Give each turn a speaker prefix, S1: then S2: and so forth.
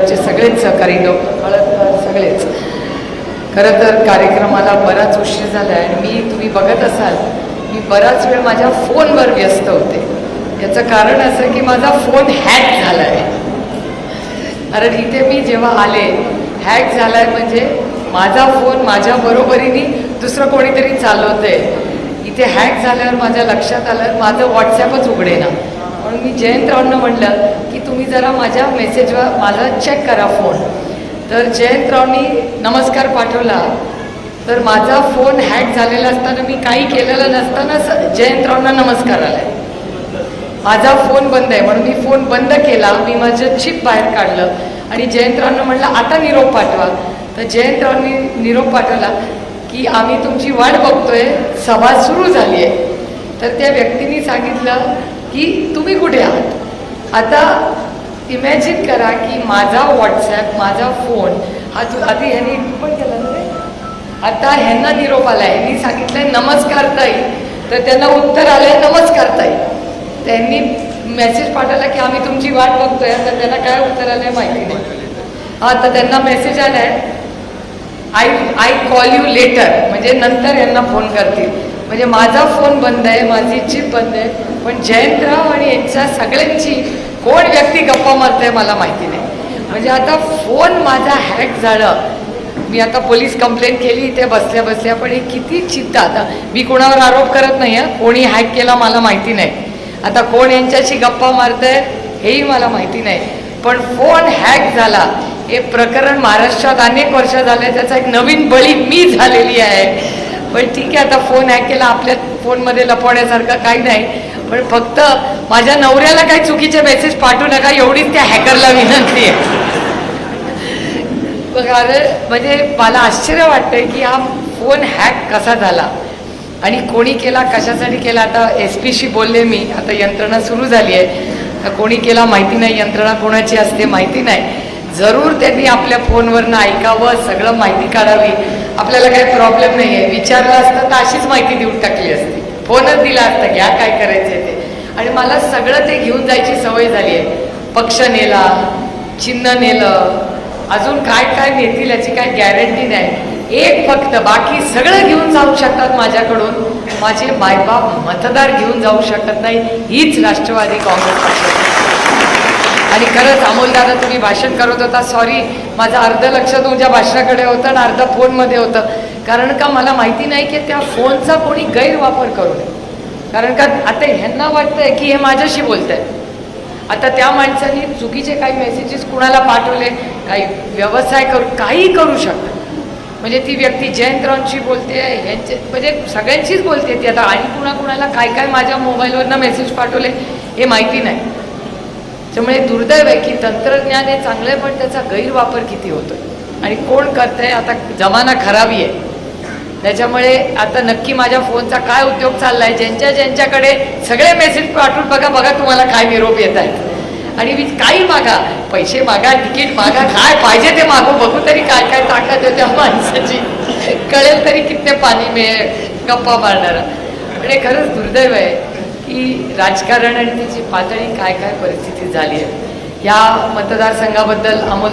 S1: सगळेच सहकारी लोक सगळेच खरं तर कार्यक्रमाला बराच उशीर झाला आहे आणि तुम्ही बघत असाल मी बराच वेळ माझ्या फोनवर व्यस्त होते. याचं कारण असं की माझा फोन हॅक झाला आहे. कारण इथे मी जेव्हा आले हॅक झाला आहे म्हणजे माझा फोन माझ्या बरोबरीने दुसरं कोणीतरी चालवतंय. इथे हॅक झाल्यावर माझ्या लक्षात आलं माझं व्हॉट्सॲपच उघडेना. म्हणून मी जयंतरावांना म्हटलं की तुम्ही जरा माझ्या मेसेजवर माझा चेक करा फोन. तर जयंतरावांनी नमस्कार पाठवला. तर माझा फोन हॅक झालेला असताना मी काही केलेलं नसताना जयंतरावांना नमस्कार आला. माझा फोन बंद आहे म्हणून मी फोन बंद केला. मी माझं चिप बाहेर काढलं आणि जयंतरावांना म्हटलं आता निरोप पाठवा. तर जयंतरावांनी निरोप पाठवला की आम्ही तुमची वाट बघतोय, सभा सुरू झाली आहे. तर त्या व्यक्तीने सांगितलं की तुम्ही कुठे आहात. आता इमॅजिन करा की माझा व्हॉट्सॲप माझा फोन हा आधी ह्यांनी पण केला ना, आता ह्यांना निरोप आला आहे. ह्यांनी सांगितलंय नमस्कार ताई. तर त्यांना उत्तर आलंय नमस्कार ताई. त्यांनी मेसेज पाठवला की आम्ही तुमची वाट बघतोय. तर त्यांना काय उत्तर आलंय माहिती नाही. तर त्यांना मेसेज आलाय आय कॉल यू लेटर, म्हणजे नंतर यांना फोन करतील. म्हणजे माझा फोन बंद आहे, माझी चिप बंद आहे, पण जयंतराव आणि यांच्या सगळ्यांची कोण व्यक्ती गप्पा मारते मला माहिती नाही. म्हणजे आता फोन माझा हॅक झालं. मी आता पोलीस कंप्लेंट केली इथे बसल्या बसल्या. पण हे किती चित्ता. आता मी कोणावर आरोप करत नाही आहे. कोणी हॅक केला मला माहिती नाही. आता कोण यांच्याशी गप्पा मारतंय हेही मला माहिती नाही. पण फोन हॅक झाला हे प्रकरण महाराष्ट्रात अनेक वर्ष झाले. त्याचा एक नवीन बळी मी झालेली आहे. पण ठीक आहे, आता फोन हॅक केला, आपल्या फोनमध्ये लपवण्यासारखं काही नाही. पण फक्त माझ्या नवऱ्याला काही चुकीचे मेसेज पाठवू नका एवढीच त्या हॅकरला विनंती आहे. कारण म्हणजे मला आश्चर्य वाटतंय की हा फोन हॅक कसा झाला आणि कोणी केला, कशासाठी केला. आता SP शी बोलले मी. आता यंत्रणा सुरू झाली आहे. कोणी केला माहिती नाही, यंत्रणा कोणाची असते माहिती नाही. जरूर त्यांनी आपल्या फोनवरनं ऐकावं, सगळं माहिती काढावी. आपल्याला काही प्रॉब्लेम नाही आहे. विचारलं असतं तर अशीच माहिती देऊन टाकली असती. फोनच दिला असता घ्या काय करायचं आहे ते. आणि मला सगळं ते घेऊन जायची सवय झाली आहे. पक्ष नेला, चिन्ह नेलं, अजून काय काय नेतील याची काय गॅरंटी नाही. एक फक्त, बाकी सगळं घेऊन जाऊ शकतात माझ्याकडून, माझे मायबाप मतदार घेऊन जाऊ शकत नाही. हीच राष्ट्रवादी काँग्रेस पक्षाची. आणि खरंच अमोलदादा तुम्ही भाषण करत होता, सॉरी माझं अर्ध लक्ष तुमच्या भाषणाकडे होतं आणि अर्ध फोनमध्ये होतं. कारण का मला माहिती नाही की त्या फोनचा कोणी गैरवापर करू नये. कारण का आता ह्यांना वाटतंय की हे माझ्याशी बोलत आहे. आता त्या माणसाने चुकीचे काही मेसेजेस कुणाला पाठवले, काही व्यवसाय करू, काही करू शकतात. म्हणजे ती व्यक्ती जयंतरावांशी बोलते, ह्यांचे म्हणजे सगळ्यांशीच बोलते ती. आता आणि कुणाला काय काय माझ्या मोबाईलवरनं मेसेज पाठवले हे माहिती नाही. त्यामुळे दुर्दैव आहे की तंत्रज्ञान हे चांगलं आहे पण त्याचा गैरवापर किती होतोय आणि कोण करतंय. आता जमाना खराबी आहे. त्याच्यामुळे आता नक्की माझ्या फोनचा काय उद्योग चालला आहे. ज्यांच्याकडे सगळे मेसेज पाठवून बघा तुम्हाला काय निरोप येत आहेत. आणि मी काही मागा, पैसे मागा, तिकीट मागा, काय पाहिजे ते मागू, बघू तरी काय काय ताकद आहे त्या माणसाची. कळेल तरी किती पाणी मिळेल गप्पा मारणारा. म्हणजे खरंच दुर्दैव आहे की राजकारण आणि त्याची पातळी काय काय परिस्थिती झाली आहे. या मतदारसंघाबद्दल अमोल